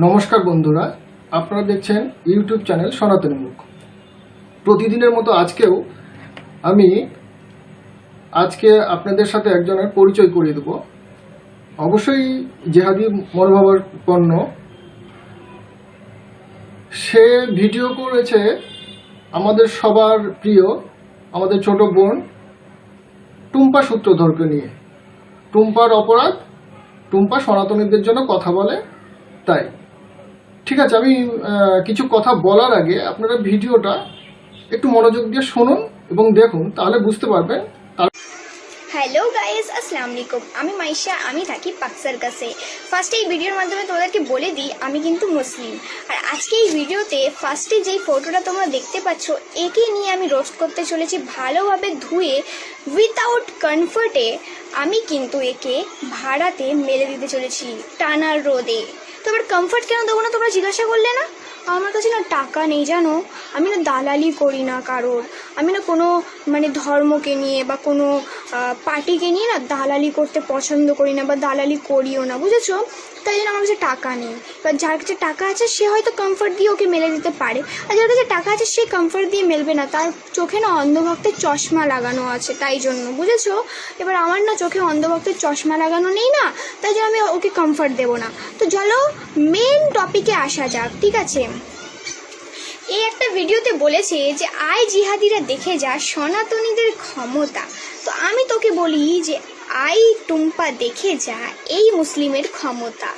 নমস্কার বন্ধুরা, আপনারা দেখছেন ইউটিউব চ্যানেল সনাতনী মুখ। প্রতিদিনের মতো আজকে আপনাদের সাথে একজনের পরিচয় করিয়ে দেব। অবশ্যই জেহাদি মনোভাবাপন্ন। সে ভিডিও করেছে আমাদের সবার প্রিয়, আমাদের ছোট বোন টুম্পা সূত্রধরকে নিয়ে। টুম্পার অপরাধ, টুম্পা সনাতনীদের জন্য কথা বলে, তাই ঠিক আছে। আমি কিছু কথা বলার আগে আপনারা ভিডিওটা একটু মনোযোগ দিয়ে শুনুন এবং দেখুন, তাহলে বুঝতে পারবেন। হ্যালো গাইস, আসসালামু আলাইকুম। আমি মাইশা, আমি থাকি পাকসার কাছে। ফার্স্টে এই ভিডিওর মাধ্যমে তোমাদেরকে বলে দিই আমি কিন্তু মুসলিম। আর আজকে এই ভিডিওতে ফার্স্টে যেই ফটোটা তোমরা দেখতে পাচ্ছ, একে নিয়ে আমি রোস্ট করতে চলেছি ভালোভাবে ধুয়ে উইথাউট কমফর্টে। আমি কিন্তু একে ভাড়াতে মেরে দিতে চলেছি টানার রোদে। তো এবার কমফর্ট কেন দেবো না তোমরা জিজ্ঞাসা করলে না? আমার কাছে না টাকা নেই, জানো। আমি না দালালি করি না কারোর। আমি না কোনো ধর্মকে নিয়ে বা কোনো পার্টিকে নিয়ে না দালালি করতে পছন্দ করি না, বা দালালি করিও না, বুঝেছো? তাই জন্য আমার কাছে টাকা নেই। এবার যার কাছে টাকা আছে সে হয়তো কমফর্ট দিয়ে ওকে মেলে দিতে পারে, আর যার কাছে টাকা আছে সে কমফর্ট দিয়ে মেলবে না। তার চোখে না অন্ধভক্তের চশমা লাগানো আছে, তাই জন্য, বুঝেছো? এবার আমার না চোখে অন্ধভক্তের চশমা লাগানো নেই না, তাই জন্য আমি ওকে কমফর্ট দেবো না। তো চলো মেন টপিকে আসা যাক, ঠিক আছে? এই একটা ভিডিওতে বলেছে যে আই জিহাদিরা দেখে যা সনাতনীদের ক্ষমতা। তো আমি তোকে বলি যে আই টুম্পা দেখে যা এই মুসলিমের ক্ষমতা।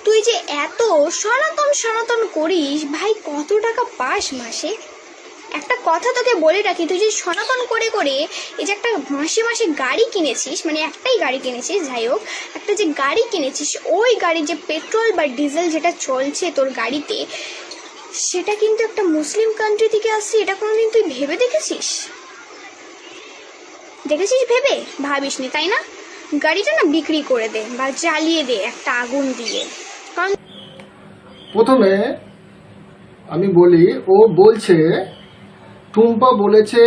তুই যে এত সনাতন করিস ভাই, কত টাকা পাস মাসে? একটা কথা তোকে বলে রাখি, তুই যে সনাতন করে এই যে একটা মাসে গাড়ি কিনেছিস, একটাই গাড়ি কিনেছিস, যাই হোক, একটা যে গাড়ি কিনেছিস, ওই গাড়ির যে পেট্রোল বা ডিজেল যেটা চলছে তোর গাড়িতে, সেটা কিন্তু একটা মুসলিম কান্ট্রি থেকে আসছে। এটা কোনোদিন তুই ভেবে দেখেছিস? ভেবে ভাবিস নি, তাই না? গাড়িটা না বিক্রি করে দে বা জ্বালিয়ে দে একটা আগুন দিয়ে। কারণ প্রথমে আমি বলি, ও বলছে টুম্পা বলেছে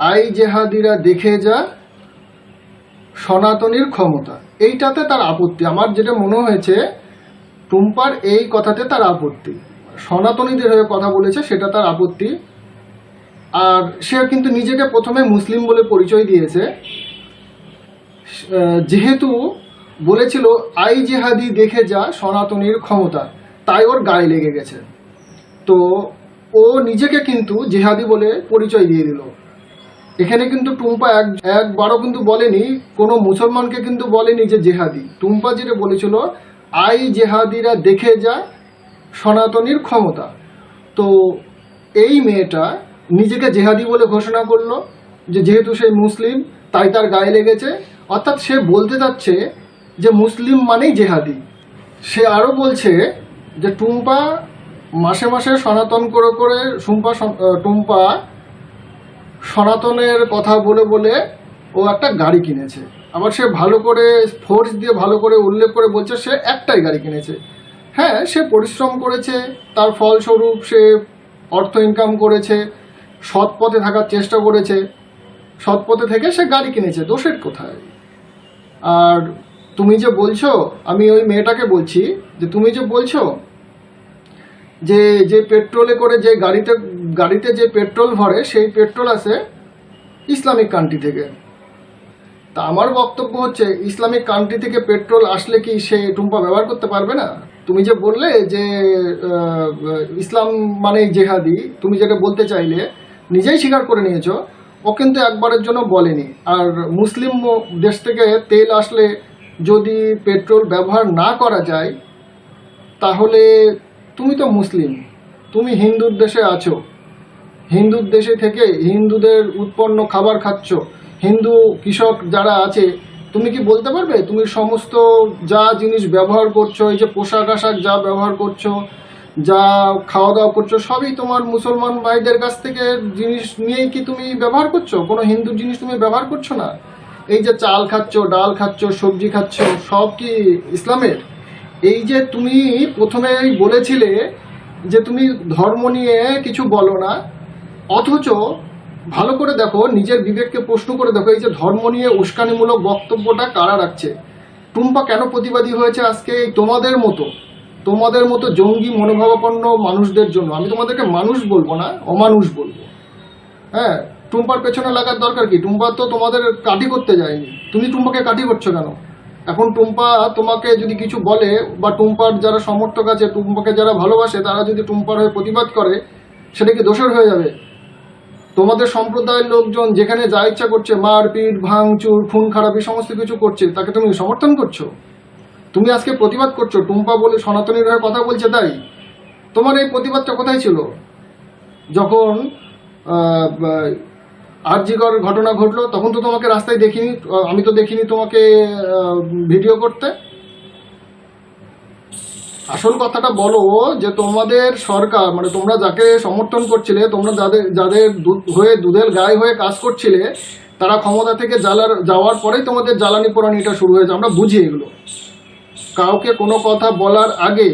আই জেহাদিরা দেখে যা সনাতনীর ক্ষমতা। এইটাতে তার আপত্তি। আমার যেটা মনে হয়েছে, টুম্পার এই কথাতে তার আপত্তি। সনাতনীদের হয়ে কথা বলেছে, সেটা তার আপত্তি। আর সে কিন্তু নিজেকে প্রথমে মুসলিম বলে পরিচয় দিয়েছে। যেহেতু বলেছিল আই জেহাদি দেখে যা সনাতনীর ক্ষমতা, তাই ওর গায়ে লেগে গেছে। তো ও নিজেকে কিন্তু জেহাদি বলে পরিচয় দিয়ে দিল। এখানে কিন্তু টুম্পা একবারও কিন্তু বলেনি, কোনো মুসলমানকে কিন্তু বলেনি যে জেহাদি। টুম্পা যেটা বলেছিল আই জেহাদিরা দেখে যা সনাতনীর ক্ষমতা। তো এই মেয়েটা নিজেকে জেহাদি বলে ঘোষণা করলো, যে যেহেতু সে মুসলিম তাই তার গায়ে লেগেছে। অর্থাৎ সে বলতে চাচ্ছে যে মুসলিম মানেই জেহাদি। সে আরও বলছে যে টুম্পা মাসে সনাতন করে টুম্পা সনাতনের কথা বলে ও একটা গাড়ি কিনেছে। আবার সে ভালো করে ফোর্স দিয়ে ভালো করে উল্লেখ করে বলছে সে একটাই গাড়ি কিনেছে। হ্যাঁ, সে পরিশ্রম করেছে, তার ফলস্বরূপ সে অর্থ ইনকাম করেছে, সৎ পথে থাকার চেষ্টা করেছে, সৎ পথে থেকে সে গাড়ি কিনেছে। দোষের কোথায়? আর তুমি যে বলছো, আমি ওই মেয়েটাকে বলছি যে তুমি যে বলছো যে পেট্রোলে করে যে গাড়িতে যে পেট্রোল ভরে, সেই পেট্রোল আসে ইসলামিক কান্ট্রি থেকে। তা আমার বক্তব্য হচ্ছে, ইসলামিক কান্ট্রি থেকে পেট্রোল আসলে কি সে টুম্পা ব্যবহার করতে পারবে না? তুমি যে বললে যে ইসলাম মানেই জেহাদি, তুমি যেটা বলতে চাইলে নিজেই স্বীকার করে নিয়েছো। ও কিন্তু একবারের জন্য বলেনি। আর মুসলিম দেশ থেকে তেল আসলে যদি পেট্রোল ব্যবহার না করা যায়, তাহলে তুমি তো মুসলিম, তুমি হিন্দুর দেশে আছো, হিন্দুর দেশে থেকে হিন্দুদের উৎপন্ন খাবার খাচ্ছ। হিন্দু কৃষক যারা আছে, তুমি কি বলতে পারবে তুমি সমস্ত যা জিনিস ব্যবহার করছো, এই যে পোশাক আশাক যা ব্যবহার করছো, যা খাওয়া দাওয়া করছো, সবই তোমার মুসলমান ভাইদের কাছ থেকে জিনিস নিয়েই কি তুমি ব্যবহার করছো? কোনো হিন্দু জিনিস তুমি ব্যবহার করছো না। এই যে চাল খাচ্ছ, ডাল খাচ্ছ, সবজি খাচ্ছ, সব কি ইসলামের? এই যে তুমি প্রথমেই বলেছিলে যে তুমি ধর্ম নিয়ে কিছু বলো না, অথচ ভালো করে দেখো, নিজের বিবেককে প্রশ্ন করে দেখো, এই যে ধর্ম নিয়ে উস্কানিমূলক বক্তব্যটা কারা রাখছে? টুম্পা কেন প্রতিবাদী হয়েছে আজকে? তোমাদের মতো তোমাদের মতো জঙ্গি মনোভাবাপন্ন মানুষদের জন্য। আমি তোমাদেরকে মানুষ বলবো না, অমানুষ বলবো। হ্যাঁ, টুম্পার পেছনে লাগার দরকার কি? টুম্পা তো তোমাদের কাঠি করতে যায়নি, তুমি টুম্পাকে কাঠি করছো কেন? এখন টুম্পা তোমাকে যদি কিছু বলে, বা টুম্পার যারা সমর্থক আছে, টুম্পাকে যারা ভালোবাসে, তারা যদি টুম্পার হয়ে প্রতিবাদ করে, সেটা কি দোষের হয়ে যাবে? তোমাদের সম্প্রদায়ের লোকজন যেখানে যা ইচ্ছা করছে, মারপিট, ভাঙচুর, খুন খারাপি সমস্ত কিছু করছে, তাকে তুমি সমর্থন করছো? তুমি আজকে প্রতিবাদ করছো টুম্পা বলে সনাতনীর হয়ে কথা বলছে, তাই তোমার এই প্রতিবাদটা কোথায় ছিল যখন আরজিকর ঘটনা ঘটলো? তখন তো তোমাকে রাস্তায় দেখিনি, আমি তো দেখিনি তোমাকে ভিডিও করতে। আসল কথাটা বলো যে তোমাদের সরকার, মানে তোমরা যাকে সমর্থন করছিলে, তোমরা যাদের হয়ে দুধের গায়ে হয়ে কাজ করছিলে, তারা ক্ষমতা থেকে যাওয়ার পরেই তোমাদের জ্বালানি পোড়ানিটা শুরু হয়েছে। আমরা বুঝি এগুলো। কাউকে কোনো কথা বলার আগে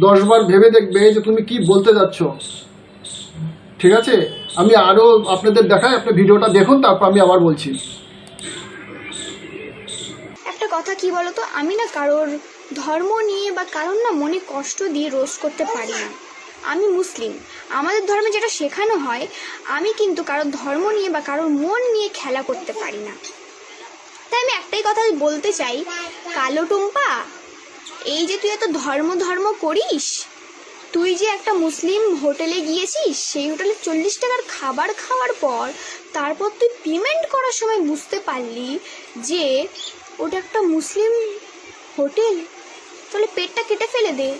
10 বার ভেবে দেখবে যে তুমি কি বলতে যাচ্ছ। ঠিক আছে, আমি আরো আপনাদের দেখাই, আপনি ভিডিওটা দেখুন, তারপর আমি আবার বলছি। একটা কথা কি বলতো, আমি না কারোর ধর্ম নিয়ে বা কারোর না মনে কষ্ট দিয়ে রোস্ট করতে পারি না। আমি মুসলিম, আমাদের ধর্মে যেটা শেখানো হয়, আমি কিন্তু কারোর ধর্ম নিয়ে বা কারোর মন নিয়ে খেলা করতে পারি না। তাই আমি একটাই কথা বলতে চাই, কালো টুম্পা, এই যে তুই এত ধর্ম করিস, তুই যে একটা মুসলিম হোটেলে গিয়েছিস, সেই হোটেলে 40 টাকার খাবার খাওয়ার পর তারপর তুই পেমেন্ট করার সময় বুঝতে পারলি যে ওটা একটা মুসলিম হোটেল, তাহলে পেটটা কেটে ফেলে দে।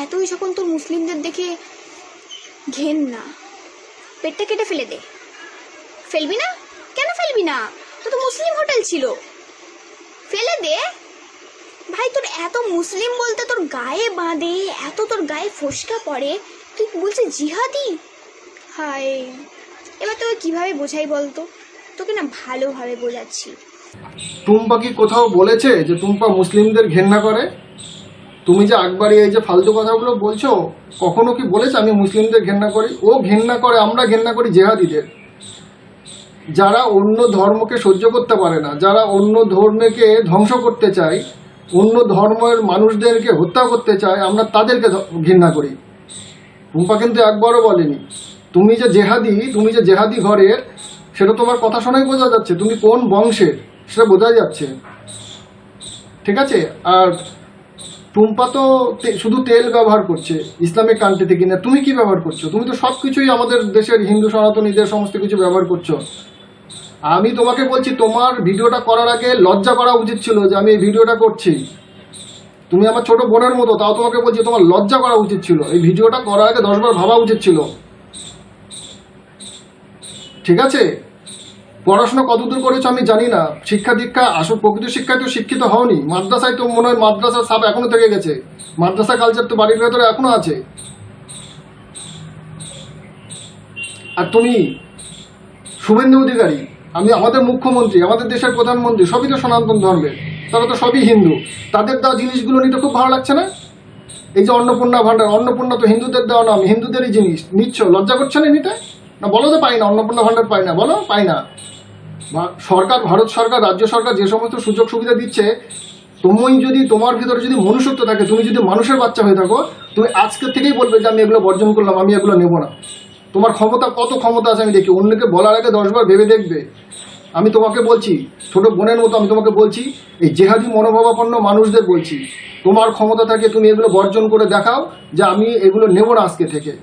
এতই যখন তোর মুসলিমদের দেখে ঘেন্না, পেটটা কেটে ফেলে দে। ফেলবি না? কেন ফেলবি না? তো মুসলিম হোটেল ছিল, ফেলে দে ভাই। তোর এত মুসলিম বলতে তোর গায়ে বাঁধে, এত তোর গায়ে ফোসকা পড়ে, তুই বলছিস জিহাদি? হায়, এবার তোকে কিভাবে বোঝাই বলতো? তোকে না ভালোভাবে বোঝাচ্ছি। টুম্পা কি কোথাও বলেছে যে টুম্পা মুসলিমদের ঘেন্না করে? তুমি যে একবারই এই যে ফালতু কথাগুলো বলছো, কখনো কি বলেছে আমি মুসলিমদের ঘেন্না করি? ও ঘেন্না করে, আমরা ঘেন্না করি জেহাদিদের, যারা অন্য ধর্মকে সহ্য করতে পারে না, যারা অন্য ধর্মকে ধ্বংস করতে চায়, অন্য ধর্মের মানুষদেরকে হত্যা করতে চায়, আমরা তাদেরকে ঘৃণা করি। টুম্পা কিন্তু একবারও বলেনি তুমি যে জেহাদি ঘরের, সেটা তোমার কথা শোনাই বোঝা যাচ্ছে। তুমি কোন বংশের সেটা বোঝা যাচ্ছে। ঠিক আছে, আর টুম্পা তো শুধু তেল ব্যবহার করছে ইসলামিক কান্ট্রিতে কিনা। তুমি কি ব্যবহার করছো? তুমি তো সব কিছুই আমাদের দেশের হিন্দু সনাতনীদের সমস্ত কিছু ব্যবহার করছো। আমি তোমাকে বলছি, তোমার ভিডিওটা করার আগে লজ্জা করা উচিত ছিল যে আমি এই ভিডিওটা করছি। তুমি আমার ছোট বোনের মতো, তাও তোমাকে বলছি তোমার লজ্জা করা উচিত ছিল। এই ভিডিওটা করার আগে 10 বার ভাবা উচিত ছিল। ঠিক আছে, পড়াশোনা কতদূর করেছো আমি জানি না, শিক্ষা দীক্ষা আসল প্রকৃত শিক্ষায় তো শিক্ষিত হওনি। মাদ্রাসায় তো মনে হয় মাদ্রাসার সাপ এখনো থেকে গেছে, মাদ্রাসা কালচার তো বাড়ির ভেতরে এখনো আছে। আর তুমি শুভেন্দু অধিকারী, আমি আমাদের মুখ্যমন্ত্রী, আমাদের দেশের প্রধানমন্ত্রী, সবই তো সনাতন ধর্মের, তারা তো সবই হিন্দু। তাদের দেওয়া জিনিসগুলো নিতে খুব ভালো লাগছে না? এই যে অন্নপূর্ণা ভাণ্ডার, অন্নপূর্ণা তো হিন্দুদের দেওয়া না, হিন্দুদেরই জিনিস নিচ্ছ, লজ্জা করছে না নিতে? না বলো তো পাই না, অন্নপূর্ণা ভাণ্ডার পাই না, বলো পাই না। সরকার, ভারত সরকার, রাজ্য সরকার যে সমস্ত সুযোগ সুবিধা দিচ্ছে, তুমি যদি তোমার ভিতরে যদি মনুষ্যত্ব থাকে, তুমি যদি মানুষের বাচ্চা হয়ে থাকো, তুমি আজকের থেকেই বলবে যে আমি এগুলো বর্জন করলাম, আমি এগুলো নেবো না। তোমার ক্ষমতা, কত ক্ষমতা আছে আমি দেখি। অন্যকে বলার আগে 10 বার ভেবে দেখবে। আমি তোমাকে বলছি, ছোট বোনের মতো আমি তোমাকে বলছি, এই জেহাদি মনোভাবাপন্ন মানুষদের বলছি, তোমার ক্ষমতা থাকে তুমি এগুলো বর্জন করে দেখাও যে আমি এগুলো নেব না আজকে থেকে।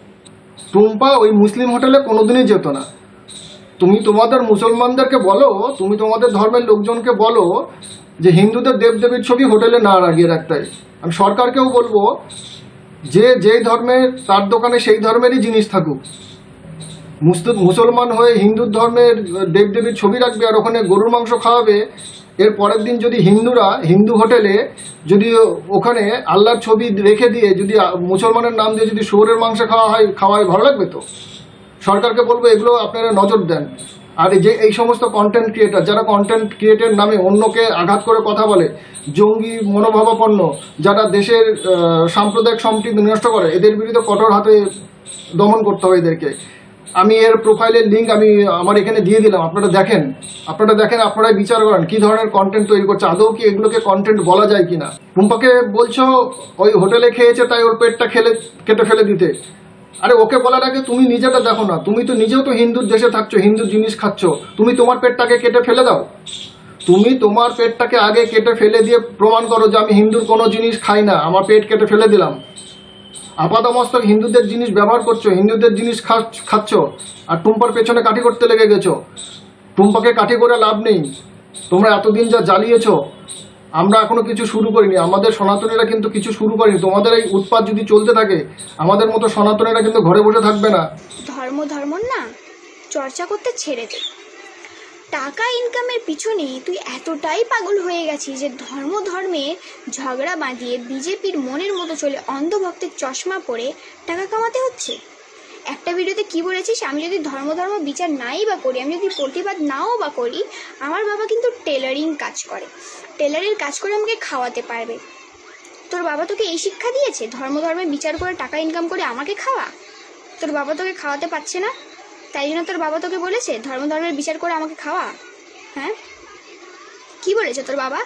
টুম্পা ওই মুসলিম হোটেলে কোনোদিনই যেত না। তুমি তোমাদের মুসলমানদেরকে বলো, তুমি তোমাদের ধর্মের লোকজনকে বলো যে হিন্দুদের দেবদেবীর ছবি হোটেলে না লাগিয়ে রাখতে। আমি সরকারকেও বলবো যে যেই ধর্মের, তার দোকানে সেই ধর্মেরই জিনিস থাকুক। মুসলমান হয়ে হিন্দু ধর্মের দেবদেবীর ছবি রাখবে আর ওখানে গরুর মাংস খাওয়াবে, এর পরের দিন যদি হিন্দুরা হিন্দু হোটেলে যদি ওখানে আল্লাহর ছবি রেখে দিয়ে যদি মুসলমানের নাম দিয়ে যদি শুয়োরের মাংস খাওয়ায় ভালো লাগবে তো? সরকারকে বলবো এগুলো আপনারা নজর দেন। আর এই সমস্ত কন্টেন্ট ক্রিয়েটার, যারা কন্টেন্ট ক্রিয়েটের নামে অন্যকে আঘাত করে কথা বলে, জঙ্গি মনোভাবাপন্ন, যারা দেশের সাম্প্রদায়িক সম্প্রীতি নষ্ট করে, এদের বিরুদ্ধে কঠোর হাতে দমন করতে হবে এদেরকে। আমি এর প্রোফাইলের লিঙ্ক আমি আমার এখানে দিয়ে দিলাম, আপনারা দেখেন, আপনারাই বিচার করেন কি ধরনের কন্টেন্ট তৈরি করছে, আদৌ কি এগুলোকে কন্টেন্ট বলা যায় কিনা। টুম্পাকে বলছো ওই হোটেলে খেয়েছে তাই ওর পেটটা কেটে ফেলে দিতে। আরে ওকে বলার আগে তুমি নিজেটা দেখো না, তুমি তো নিজেও তো হিন্দুর দেশে থাকছো, হিন্দুর জিনিস খাচ্ছ, তুমি তোমার পেটটাকে কেটে ফেলে দাও। তুমি তোমার পেটটাকে আগে কেটে ফেলে দিয়ে প্রমাণ করো যে আমি হিন্দুর কোনো জিনিস খাই না, আমার পেট কেটে ফেলে দিলাম। আপাতমস্তক হিন্দুদের জিনিস ব্যবহার করছো, হিন্দুদের জিনিস খাচ্ছ, আর টুম্পার পেছনে কাঠি করতে লেগে গেছো। টুম্পাকে কাঠি করে লাভ নেই, তোমরা এতদিন যা জ্বালিয়েছো। আমরা এখনো কিছু শুরু করিনি, আমাদের সনাতনীরা কিন্তু কিছু শুরু করেনি। তোমাদের এই উৎপাত যদি চলতে থাকে, আমাদের মতো সনাতনীরা কিন্তু ঘরে বসে থাকবে না। ধর্ম না চর্চা করতে ছেড়ে দে। টাকা ইনকামের পিছনে তুই এতটাই পাগল হয়ে গেছিস যে ধর্মের ঝগড়া বাঁধিয়ে বিজেপির মনের মতো চলে অন্ধভক্তের চশমা পরে টাকা কামাতে হচ্ছে। একটা ভিডিওতে কি বলেছিস, আমি যদি ধর্ম বিচার নাই বা করি, আমি যদি প্রতিবাদ নাও বা করি, আমার বাবা কিন্তু টেলারিং কাজ করে, টেলারির কাজ করে আমাকে খাওয়াতে পারবে। তোর বাবা তোকে এই শিক্ষা দিয়েছে ধর্মের বিচার করে টাকা ইনকাম করে আমাকে খাওয়া? তোর বাবা তোকে খাওয়াতে পারছে না, তাই জন্য তোর বাবা তোকে বলেছে ধর্মের বিচার করে আমাকে খাওয়া? হ্যাঁ, কি বলেছে তোর বাবা?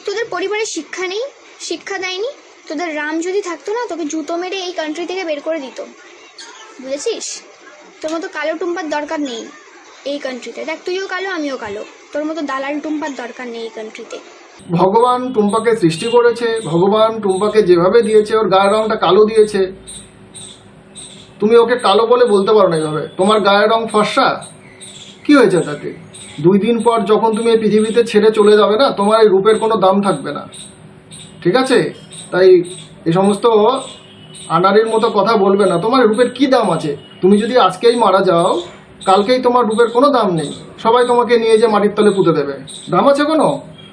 তোদের পরিবারে শিক্ষা নেই, শিক্ষা দেয়নি। তোদের রাম যদি থাকতো না, তোকে জুতো মেরে এই কান্ট্রি থেকে বের করে দিত, বুঝেছিস? তোর মতো কালো টুম্পার দরকার নেই এই কান্ট্রিতে। দেখ, তুইও কালো, আমিও কালো, তোর মতো দালাল টুম্পার দরকার নেই এই কান্ট্রিতে। ভগবান টুম্পাকে সৃষ্টি করেছে, ভগবান টুম্পাকে যেভাবে দিয়েছে, ওর গায়ের রংটা কালো দিয়েছে। তুমি ওকে কালো বলে বলতে পারো না এইভাবে। তোমার গায়ের রং ফর্সা, কি হয়েছে তাতে? 2 দিন পর যখন তুমি এই পৃথিবীতে ছেড়ে চলে যাবে না, তোমার এই রূপের কোনো দাম থাকবে না, ঠিক আছে? তাই এই সমস্ত আনাড়ির মতো কথা বলবে না। তোমার রূপের কি দাম আছে? তুমি যদি আজকেই মারা যাও, কালকেই তোমার রূপের কোনো দাম নেই, সবাই তোমাকে নিয়ে যে মাটির তলে পুঁতে দেবে। দাম আছে কোনো?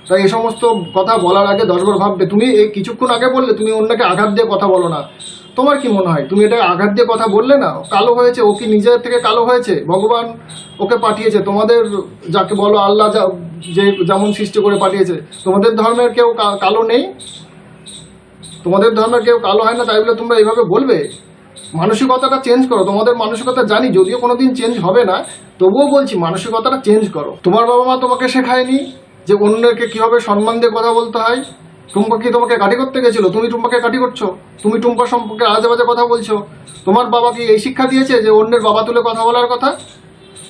তাই এই সমস্ত কথা বলার আগে 10 বার ভাববে। তুমি এই কিছুক্ষণ আগে বললে তুমি অন্যকে আঘাত দিয়ে কথা বলো না। তোমার কি মনে হয় তুমি এটা আঘাত দিয়ে কথা বললে না? কালো হয়েছে, ও কি নিজের থেকে কালো হয়েছে? ভগবান ওকে পাঠিয়েছে, তোমাদের যাকে বলো আল্লাহ যে যেমন সৃষ্টি করে পাঠিয়েছে। তোমাদের ধর্মের কেউ কালো নেই, তোমাদের ধর্মের কেউ কালো হয় না, তাই বলে তোমরা এইভাবে বলবে? মানসিকতাটা চেঞ্জ করো। তোমাদের মানসিকতা জানি যদিও কোনোদিন চেঞ্জ হবে না, তবুও বলছি মানসিকতাটা চেঞ্জ করো। তোমার বাবা মা তোমাকে শেখায়নি যে অন্যকে কিভাবে সম্মান দিয়ে কথা বলতে হয়? টুম্পা কি তোমাকে কাঠি করতে গেছিল? তুমি টুম্পাকে কাঠি করছো, তুমি টুম্পার সম্পর্কে আজে বাজে কথা বলছো। তোমার বাবা কি এই শিক্ষা দিয়েছে যে অন্যের বাবা তুলে কথা বলার কথা?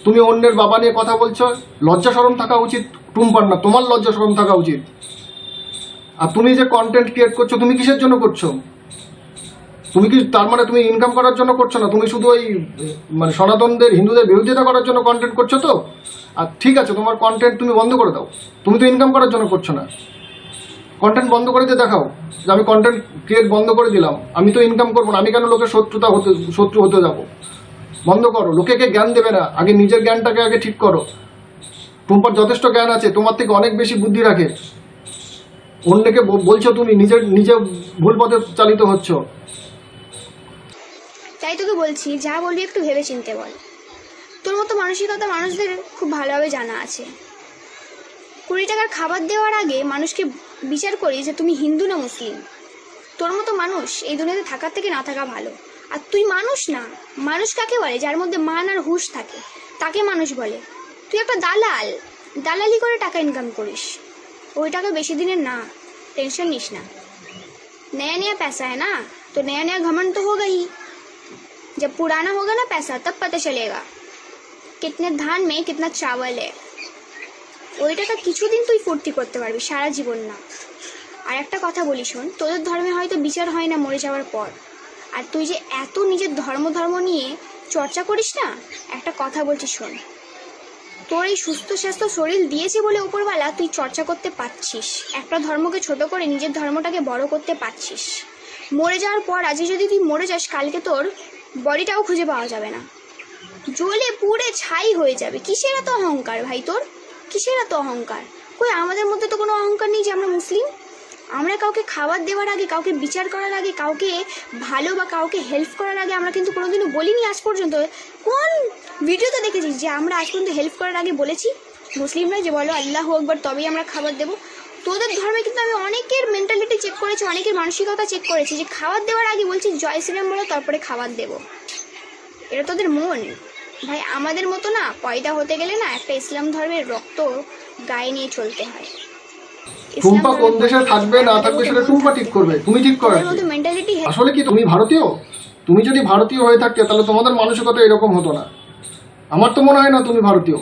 তুমি অন্যের বাবা নিয়ে কথা বলছো, লজ্জা শরম থাকা উচিত টুম্পার না, তোমার লজ্জা শরম থাকা উচিত। আর তুমি যে কন্টেন্ট ক্রিয়েট করছো, তুমি কিসের জন্য করছো? তুমি কি তার মানে তুমি ইনকাম করার জন্য করছো না? তুমি শুধু ওই মানে সনাতনদের হিন্দুদের বিরোধিতা করার জন্য কন্টেন্ট করছো তো? আর ঠিক আছে, তোমার কন্টেন্ট তুমি বন্ধ করে দাও। তুমি তো ইনকাম করার জন্য করছো না, কন্টেন্ট বন্ধ করে দিয়ে দেখাও যে আমি কন্টেন্ট ক্রিয়েট বন্ধ করে দিলাম, আমি তো ইনকাম করবো না, আমি কেন লোকের শত্রু হতে যাব? বন্ধ করো। লোকেকে জ্ঞান দেবে না, আগে নিজের জ্ঞানটাকে আগে ঠিক করো। টুম্পার যথেষ্ট জ্ঞান আছে, তোমার থেকে অনেক বেশি বুদ্ধি রাখে। অন্যকে বলছো তুমি নিজে ভুল পথে চালিত হচ্ছ। তাই তোকে বলছি, যা বলবি একটু ভেবে চিনতে বল। তোর মতো মানসিকতা মানুষদের খুব ভালোভাবে জানা আছে। 20 টাকার খাবার দেওয়ার আগে মানুষকে বিচার করি যে তুমি হিন্দু না মুসলিম। তোর মতো মানুষ এই দুনিয়াতে থাকার থেকে না থাকা ভালো। আর তুই মানুষ না। মানুষ কাকে বলে? যার মধ্যে মান আর হুঁশ থাকে, তাকে মানুষ বলে। তুই একটা দালাল, দালালি করে টাকা ইনকাম করিস। ওই টাকা বেশি দিনের না, टेंशन নিস না। नया नया पैसा है ना, तो नया नया घमंड तो होगा ही। जब पुराना होगा ना पैसा, तब पता चलेगा कितने धान में कितना चावल है। ওই টাকা কিছুদিন তুই ফুর্তি করতে পারবি, সারা জীবন না। আর একটা কথা বলি শোন, তোদের ধর্মে হয়তো বিচার হয় না মরে যাওয়ার পর, আর তুই যে এত নিজের ধর্ম নিয়ে চর্চা করিস না, একটা কথা বলছি শোন। তোর এই সুস্থ স্বাস্থ্য শরীর দিয়েছে বলে উপরওয়ালা তুই চর্চা করতে পারছিস, একটা ধর্মকে ছোট করে নিজের ধর্মটাকে বড় করতে পারছিস। মরে যাওয়ার পর আজকে যদি তুই মরে যাস, কালকে তোর বডিটাও খুঁজে পাওয়া যাবে না, জ্বলে পুড়ে ছাই হয়ে যাবে। কিসের এত অহংকার ভাই তোর? কিসের এত অহংকার? কই আমাদের মধ্যে তো কোনো অহংকার নেই যে আমরা মুসলিম। আমরা কাউকে খাবার দেওয়ার আগে, কাউকে বিচার করার আগে, কাউকে ভালো বা কাউকে হেল্প করার আগে আমরা কিন্তু কোনোদিনও বলিনি আজ পর্যন্ত। কোন ভিডিওতে দেখেছিস যে আমরা আজ পর্যন্ত হেল্প করার আগে বলেছি মুসলিমরা যে বলো আল্লাহু আকবার তবেই আমরা খাবার দেবো? তোদের ধর্মে কিন্তু আমি অনেকের মেন্টালিটি চেক করেছি, অনেকের মানসিকতা চেক করেছি যে খাবার দেওয়ার আগে বলছি জয় শ্রীরাম বলো তারপরে খাবার দেবো। এটা তোদের মন, ভাই আমাদের মতো না পয়দা হতে গেলে না একটা ইসলাম ধর্মের রক্ত গায়ে নিয়ে চলতে হয়। টুম্পা কোন দেশে থাকবে না থাকবে সেটা টুম্পা ঠিক করবে, তুমি ঠিক করবে। মেন্টালিটি আসলে কি তুমি ভারতীয়? তুমি যদি ভারতীয় হয়ে থাকতে তাহলে তোমাদের মানসিকতা এরকম হতো না। আমার তো মনে হয় না তুমি ভারতীয়।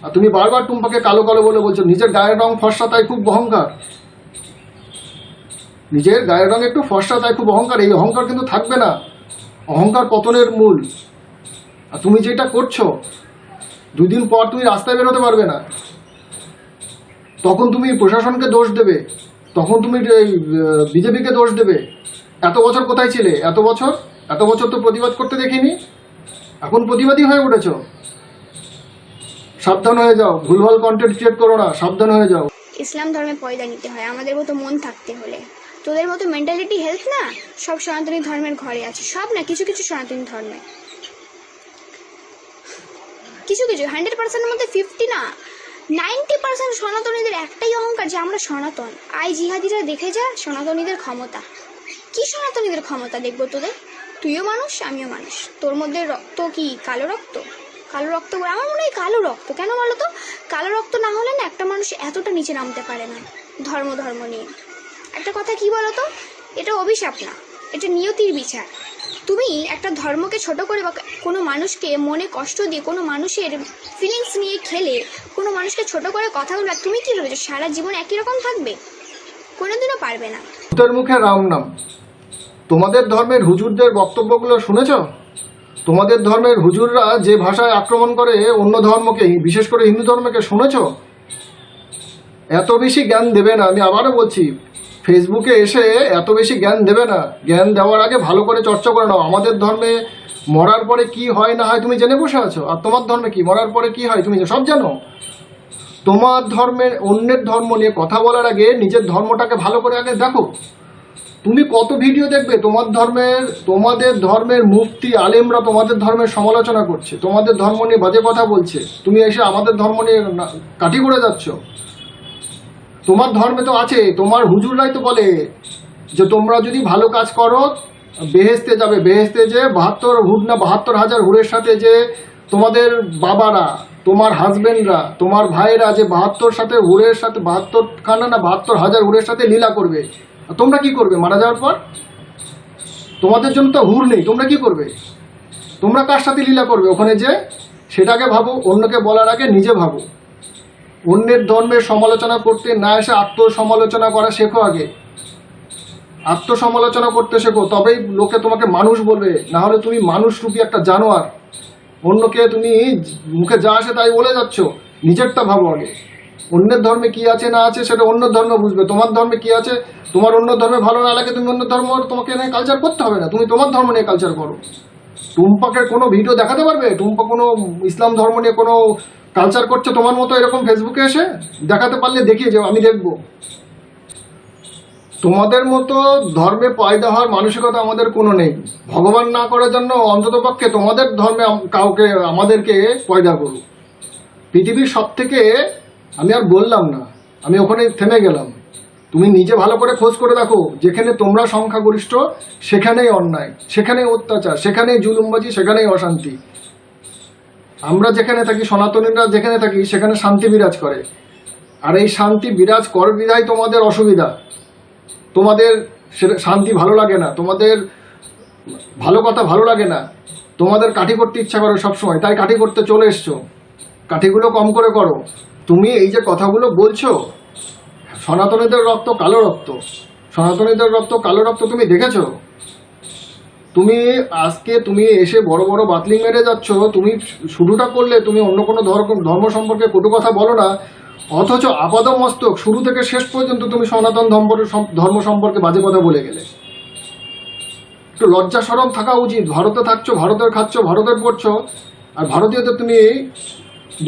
আর তুমি বারবার টুম্পাকে কালো কালো বলে বলছো, নিজের গায়ের রং ফর্সা তাই খুব অহংকার। নিজের গায়ের রং একটু ফর্সা তাই খুব অহংকার। এই অহংকার কিন্তু থাকবে না, অহংকার পতনের মূল। আর তুমি যেটা করছো, 2 দিন পর তুমি রাস্তায় বেরোতে পারবে না, তখন তুমি প্রশাসনকে দোষ দেবে, তখন তুমি বিজেপিকে দোষ দেবে। এত বছর কোথায় ছিলে? এত বছর তো প্রতিবাদ করতে দেখিনি, এখন প্রতিবাদী হয়ে উঠেছো। সাবধান হয়ে যাও, ভুলভাল কন্টেন্ট ক্রিয়েট করো না, সাবধান হয়ে যাও। ইসলাম ধর্মে পয়দা নিতে হয় আমাদের মতো মন থাকতে হলে। তোদের মতো মেন্টালিটি হেলথ না সব সনাতনী ধর্মের ঘরে আছে, সব না, কিছু কিছু সনাতনী ধর্মে, কিছু 100%-এর মধ্যে 50 না 90% সনাতনীদের একটাই অহংকার যে আমরা সনাতন। জিহাদিরা দেখে যা সনাতনীদের ক্ষমতা, কি সনাতনীদের ক্ষমতা দেখবো তোদের? তুইও মানুষ, আমিও মানুষ, তোর মধ্যে রক্ত কি কালো রক্ত? কালো রক্ত আমার মনে হয় কালো রক্ত। কেন বলো তো? কালো রক্ত না হলে না একটা মানুষ এতটা নিচে নামতে পারে না ধর্ম নিয়ে। একটা কথা কি বলো তো, এটা অভিশাপ না, এটা নিয়তির বিচার। তুমি একটা ধর্মকে ছোট করে বা কোনো মানুষকে মনে কষ্ট দিয়ে, কোনো মানুষের ফিলিংস নিয়ে খেলে, কোনো মানুষকে ছোট করে কথা বলবে, তুমি কি ভেবেছো সারা জীবন একই রকম থাকবে? কোনোদিনও পারবে না। ভূতের মুখে রাম নাম। তোমাদের ধর্মের হুজুরদের বক্তব্যগুলো শুনেছ? তোমাদের ধর্মের হুজুররা যে ভাষায় আক্রমণ করে অন্য ধর্মকে, বিশেষ করে হিন্দু ধর্মকে, শুনেছ? এত বেশি জ্ঞান দেবে না, আমি আবারও বলছি, ফেসবুকে এসে এত বেশি জ্ঞান দেবে না। জ্ঞান দেওয়ার আগে ভালো করে চর্চা করে নাও। আমাদের ধর্মে মরার পরে কি হয় না হয় তুমি জেনে বসে আছো, আর তোমার ধর্মে কি মরার পরে কি হয় তুমি সব জানো। তোমার ধর্মের অন্যের ধর্ম নিয়ে কথা বলার আগে নিজের ধর্মটাকে ভালো করে আগে দেখো। তুমি কত ভিডিও দেখবে তোমাদের ধর্মের মুফতি আলেমরা তোমাদের ধর্মের সমালোচনা করছে, তোমাদের ধর্ম নিয়ে বাজে কথা বলছে, তুমি এসে আমাদের ধর্ম নিয়ে কাঠি করে যাচ্ছ। তোমার ধর্মে তো আছে, তোমার হুজুররাই তো বলে যে তোমরা যদি ভালো কাজ করো বেহেস্তে যাবে। বেহেস্তে যে 72,000 হুরের সাথে যে তোমাদের বাবারা, তোমার হাজবেন্ডরা, তোমার ভাইয়েরা যে 72,000 হুরের সাথে লীলা করবে। তোমরা কি করবে মারা যাওয়ার পর? তোমাদের জন্য তো হুর নেই, তোমরা কি করবে? তোমরা কার সাথে লীলা করবে ওখানে যে? সেটাকে ভাবো, অন্যকে বলার আগে নিজে ভাবো। অন্যের ধর্মের সমালোচনা করতে না এসে আত্মসমালোচনা করা শেখো আগে। আত্মসমালোচনা করতে শেখো, তবেই লোকে তোমাকে মানুষ বলবে। না হলে তুমি মানুষ রূপী একটা জানোয়ার। অন্যকে তুমি মুখে যা আসে তাই বলে যাচ্ছ, নিজেরটা ভাবো আগে। অন্যের ধর্মে কি আছে না আছে সেটা অন্য ধর্ম বুঝবে। তোমার ধর্মে কি আছে, তোমার অন্য ধর্মে ভালো না লাগে তুমি অন্য ধর্ম, তোমাকে নিয়ে কালচার করতে হবে না, তুমি তোমার ধর্ম নিয়ে কালচার করো। টুম্পাকে কোনো ভিডিও দেখাতে পারবে? টুম্পা কোনো ইসলাম ধর্ম নিয়ে কোনো কালচার করছে তোমার মতো এরকম ফেসবুকে এসে? দেখাতে পারলে দেখিয়ে যাও, আমি দেখব। তোমাদের মতো ধর্মে পয়দা হওয়ার মানসিকতা আমাদের কোনো নেই। ভগবান না করার জন্য অন্ততপক্ষে তোমাদের ধর্মে কাউকে আমাদেরকে পয়দা করুক। পৃথিবীর সব থেকে, আমি আর বললাম না, আমি ওখানে থেমে গেলাম। তুমি নিজে ভালো করে খোঁজ করে দেখো, যেখানে তোমরা সংখ্যাগরিষ্ঠ সেখানেই অন্যায়, সেখানেই অত্যাচার, সেখানেই জুলুমবাজি, সেখানেই অশান্তি। আমরা যেখানে থাকি, সনাতনীরা যেখানে থাকি, সেখানে শান্তি বিরাজ করে। আর এই শান্তি বিরাজ করে বিধায় তোমাদের অসুবিধা। তোমাদের শান্তি ভালো লাগে না, তোমাদের ভালো কথা ভালো লাগে না, তোমাদের কাঠি করতে ইচ্ছা করে সবসময়, তাই কাঠি করতে চলে এসছো। কাঠিগুলো কম করে করো। তুমি এই যে কথাগুলো বলছো, সনাতনীদের রক্ত কালো রক্ত, সনাতনীদের রক্ত কালো রক্ত, তুমি দেখেছো? তুমি আজকে তুমি এসে বড় বড় বাতলিং মেরে যাচ্ছ। তুমি শুরুটা করলে তুমি অন্য কোনো ধর্ম সম্পর্কে কটু কথা বলো না, অথচ আপাদমস্তক শুরু থেকে শেষ পর্যন্ত তুমি সনাতন ধর্ম সম্পর্কে বাজে কথা বলে গেলে। একটু লজ্জা শরম থাকা উচিত। ভারতে থাকছো, ভারতের খাচ্ছ, ভারতের পড়ছো, আর ভারতীয়দের তুমি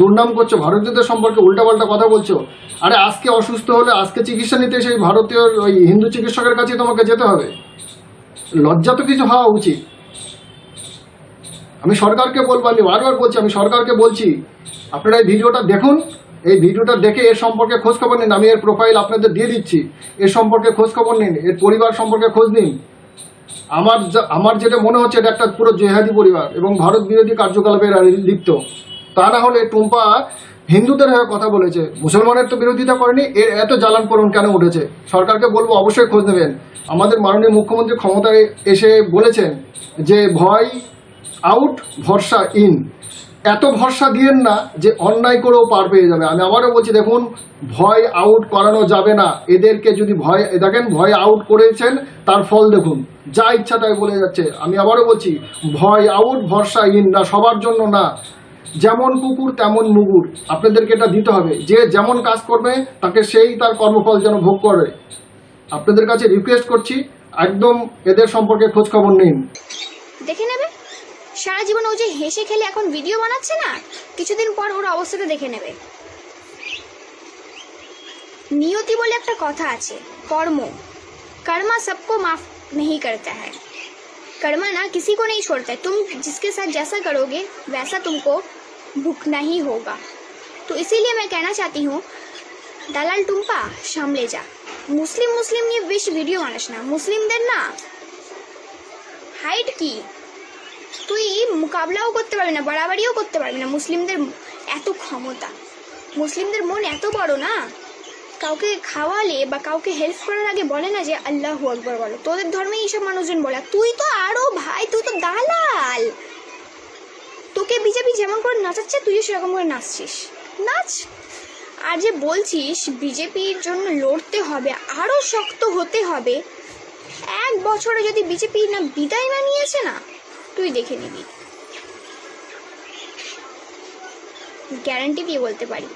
দুর্নাম করছো, ভারতীয়দের সম্পর্কে উল্টাপাল্টা কথা বলছো। আরে আজকে অসুস্থ হলে আজকে চিকিৎসা নিতে সেই ভারতীয় ওই হিন্দু চিকিৎসকের কাছে তোমাকে যেতে হবে। লজ্জা তো কিছু হওয়া উচিত। আমি সরকারকে বলবো, আমি বারবার বলছি, আমি সরকারকে বলছি, আপনারা এই ভিডিওটা দেখুন, এই ভিডিওটা দেখে এর সম্পর্কে খোঁজ খবর নিন। আমি এর প্রোফাইল আপনাদের দিয়ে দিচ্ছি, এর সম্পর্কে খোঁজ খবর নিন, এর পরিবার সম্পর্কে খোঁজ নিন। আমার যেটা মনে হচ্ছে এটা একটা পুরো জেহাদি পরিবার এবং ভারত বিরোধী কার্যকলাপে এরা লিপ্ত। তা না হলে টুম্পা হিন্দুদের হয়ে কথা বলেছে, মুসলমানের তো বিরোধিতা করেনি। এর এত জ্বালান পোড়ন কেন উঠেছে? সরকারকে বলবো অবশ্যই খোঁজ নেবেন। আমাদের মাননীয় মুখ্যমন্ত্রী ক্ষমতায় এসে বলেছেন যে ভয় আউট ভরসা ইন। এত ভরসা দিয়েন না যে অন্যায় করেও পার পেয়ে যাবে। আমি আবারও বলছি, দেখুন, ভয় আউট করানো যাবে না এদেরকে। যদি দেখেন ভয় আউট করেছেন, তার ফল দেখুন, যা ইচ্ছা তাই বলে যাচ্ছে। আমি আবারও বলছি, ভয় আউট ভরসা ইন না, সবার জন্য না। যেমন কুকুর তেমন মুগুর, আপনাদেরকে এটা দিতে হবে। যে যেমন কাজ করবে তাকে সেই তার কর্মফল যেন ভোগ করে। আপনাদের কাছে রিকোয়েস্ট করছি, একদম এদের সম্পর্কে খোঁজ খবর নিন। দেখে নেবে সারা জীবন ও যে হেসে খেলে এখন ভিডিও বানাচ্ছে না, কিছুদিন পর ওর অবস্থাটা দেখে নেবে। নিয়তি বলে একটা কথা আছে, कर्मा सबको माफ नहीं करता है। कर्मा ना किसी को नहीं छोड़ता है। तुम जिसके साथ जैसा करोगे वैसा तुमको भुगतना ही होगा। तो इसीलिए मैं कहना चाहती हूँ, দালাল টুম্পা সামলে যা। মুসলিম নিয়ে বেশি ভিডিও বানাস না। মুসলিমদের না হাইট কি, তুই মোকাবলাও করতে পারবি না, বাড়াবাড়িও করতে পারবি না। মুসলিমদের এত ক্ষমতা, মুসলিমদের মন এত বড় না, কাউকে খাওয়ালে বা কাউকে হেল্প করার আগে বলে না যে আল্লাহু আকবার বলো। তোদের ধর্মে এইসব মানুষজন বলে। তুই তো আরো ভাই, তুই তো দালাল। তোকে বিজেপি যেমন করে নাচাচ্ছে তুইও সেরকম করে নাচছিস, নাচ। আর যে বলছিস বিজেপির জন্য লড়তে হবে, আরো শক্ত হতে হবে, 1 বছরে যদি বিজেপি না বিদায় না নিয়েছে না, তুই দেখে নিবি। গ্যারান্টি দিয়ে বলতে পারি,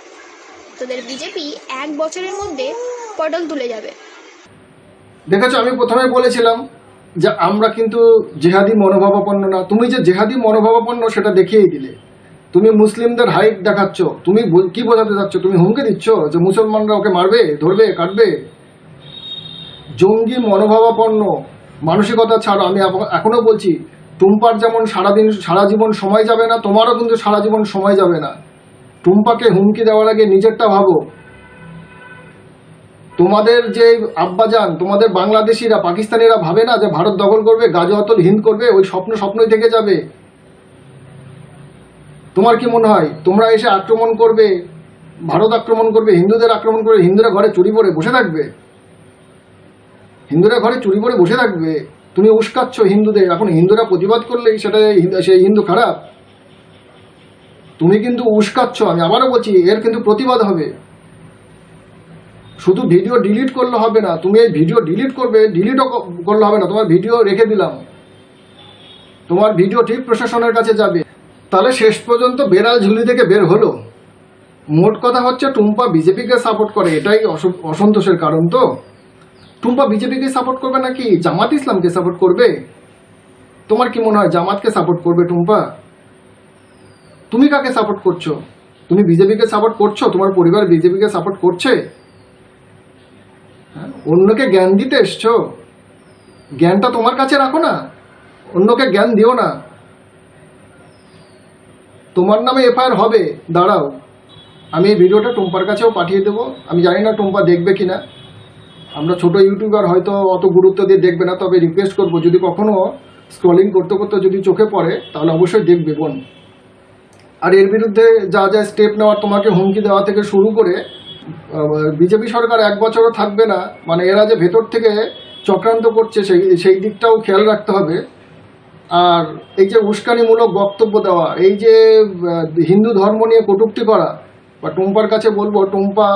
তোদের বিজেপি 1 বছরের মধ্যে পটল তুলে যাবে। দেখেছো, আমি প্রথমে বলেছিলাম যে আমরা কিন্তু জেহাদি মনোভাবাপন্ন না। তুমি যে জেহাদি মনোভাবাপন্ন সেটা দেখিয়েই দিলে। তুমি মুসলিমদের হাইট দেখাচ্ছ, তুমি কি বোঝাতে চাচ্ছ? তুমি হুমকি দিচ্ছ যে মুসলমানরা ওকে মারবে, ধরবে, কাটবে। জঙ্গি মনোভাবাপন্ন মানসিকতা ছাড়ো। আমি এখনো বলছি, টুম্পার যেমন সারা জীবন সময় যাবে না, তোমারও কিন্তু সারা জীবন সময় যাবে না। টুম্পাকে হুমকি দেওয়ার আগে নিজেরটা ভাবো। তোমাদের যে আব্বাজান, তোমাদের বাংলাদেশিরা, পাকিস্তানিরা ভাবে না যে ভারত দখল করবে, গাজা অতল হিন্দ করবে? ওই স্বপ্নই থেকে যাবে। তোমার কি মনে হয় তোমরা এসে আক্রমণ করবে, ভারত আক্রমণ করবে, হিন্দুদের আক্রমণ করবে, হিন্দুরা ঘরে চুরি পরে বসে থাকবে? হিন্দুরা ঘরে চুরি পরে বসে থাকবে? তুমি উস্কাচ্ছ হিন্দুদের। এখন হিন্দুরা প্রতিবাদ করলেই সেই হিন্দু খারাপ? তুমি কিন্তু উস্কাচ্ছ। আমি আবারও বলছি, এর কিন্তু প্রতিবাদ হবে। শুধু ভিডিও ডিলিট করলে হবে না। তুমি এই ভিডিও ডিলিট করবে, ডিলিটও করলে হবে না। তোমার ভিডিও রেখে দিলাম, তোমার ভিডিও ঠিক প্রশাসনের কাছে যাবে। তাহলে শেষ পর্যন্ত বেড়াল ঝুলি থেকে বের হলো। মোট কথা হচ্ছে, টুম্পা বিজেপিকে সাপোর্ট করে, এটাই অসন্তোষের কারণ। তো টুম্পা বিজেপিকে সাপোর্ট করবে নাকি জামাত ইসলামকে সাপোর্ট করবে? তোমার কি মনে হয় জামাতকে সাপোর্ট করবে টুম্পা? তুমি কাকে সাপোর্ট করছো? তুমি বিজেপিকে সাপোর্ট করছো? তোমার পরিবার বিজেপিকে সাপোর্ট করছে? অন্যকে জ্ঞান দিতে এসছো? জ্ঞানটা তোমার কাছে রাখো না, অন্যকে জ্ঞান দিও না। তোমার নামে এফআইআর হবে, দাঁড়াও। আমি এই ভিডিওটা টুম্পার কাছেও পাঠিয়ে দেবো। আমি জানি না টুম্পা দেখবে কিনা। আমরা ছোট ইউটিউবার, হয়তো অত গুরুত্ব দিয়ে দেখবে না, তবে রিকোয়েস্ট করবো, যদি কখনো স্ক্রলিং করতে করতে যদি চোখে পড়ে তাহলে অবশ্যই দেখবে বোন। আর এর বিরুদ্ধে যা যা স্টেপ নেওয়ার, তোমাকে হুমকি দেওয়া থেকে শুরু করে, বিজেপি সরকার 1 বছরও থাকবে না, মানে এরা যে ভেতর থেকে চক্রান্ত করছে সেই দিকটাও খেয়াল রাখতে হবে। আর এই যে উস্কানিমূলক বক্তব্য দেওয়া, এই যে হিন্দু ধর্ম নিয়ে কটূক্তি করা, বা টুম্পার কাছে বলবো, টুম্পা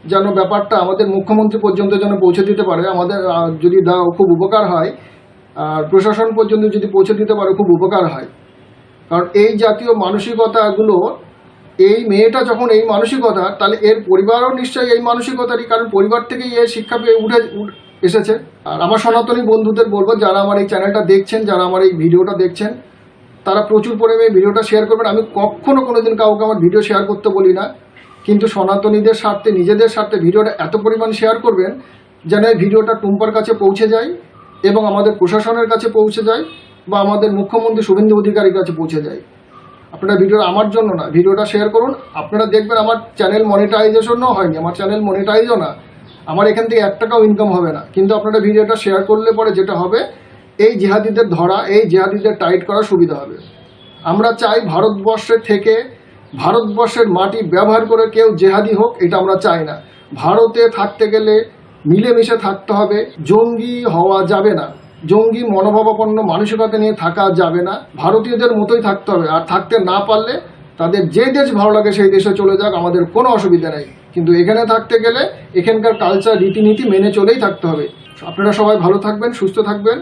যেন ব্যাপারটা আমাদের মুখ্যমন্ত্রী পর্যন্ত যেন পৌঁছে দিতে পারে। আমাদের যদি দাও খুব উপকার হয়, আর প্রশাসন পর্যন্ত যদি পৌঁছে দিতে পারে খুব উপকার হয়। কারণ এই জাতীয় মানসিকতাগুলো, এই মেয়েটা যখন এই মানসিকতা, তাহলে এর পরিবারও নিশ্চয়ই এই মানসিকতারই, কারণ পরিবার থেকেই এর শিক্ষা পেয়ে উঠে এসেছে। আর আমার সনাতনী বন্ধুদের বলবো, যারা আমার এই চ্যানেলটা দেখছেন, যারা আমার এই ভিডিওটা দেখছেন, তারা প্রচুর পরিমাণে ভিডিওটা শেয়ার করবেন। আমি কখনো কোনোদিন কাউকে আমার ভিডিও শেয়ার করতে বলি না, কিন্তু সনাতনীদের স্বার্থে, নিজেদের স্বার্থে ভিডিওটা এত পরিমাণ শেয়ার করবেন যেন এই ভিডিওটা টুম্পার কাছে পৌঁছে যায় এবং আমাদের প্রশাসনের কাছে পৌঁছে যায়, বা আমাদের মুখ্যমন্ত্রী শুভেন্দু অধিকারীর কাছে পৌঁছে যায়। আপনারা ভিডিওটা আমার জন্য না, ভিডিওটা শেয়ার করুন। আপনারা দেখবেন আমার চ্যানেল মনিটাইজেশনও হয়নি, আমার চ্যানেল মনিটাইজও না, আমার এখান থেকে 1 টাকাও ইনকাম হবে না। কিন্তু আপনারা ভিডিওটা শেয়ার করলে পরে যেটা হবে, এই জিহাদিদের ধরা, এই জিহাদিদের টাইট করা সুবিধা হবে। আমরা চাই ভারতবর্ষে থেকে ভারতবর্ষের মাটি ব্যবহার করে কেউ জেহাদি হোক, এটা আমরা চাই না। ভারতে থাকতে গেলে মিলেমিশে থাকতে হবে, জঙ্গি হওয়া যাবে না, জঙ্গি মনোভাবাপন্ন মানসিকতা নিয়ে থাকা যাবে না, ভারতীয়দের মতোই থাকতে হবে। আর থাকতে না পারলে তাদের যে দেশ ভালো লাগে সেই দেশে চলে যাক, আমাদের কোনো অসুবিধা নেই। কিন্তু এখানে থাকতে গেলে এখানকার কালচার রীতিনীতি মেনে চলেই থাকতে হবে। আপনারা সবাই ভালো থাকবেন, সুস্থ থাকবেন।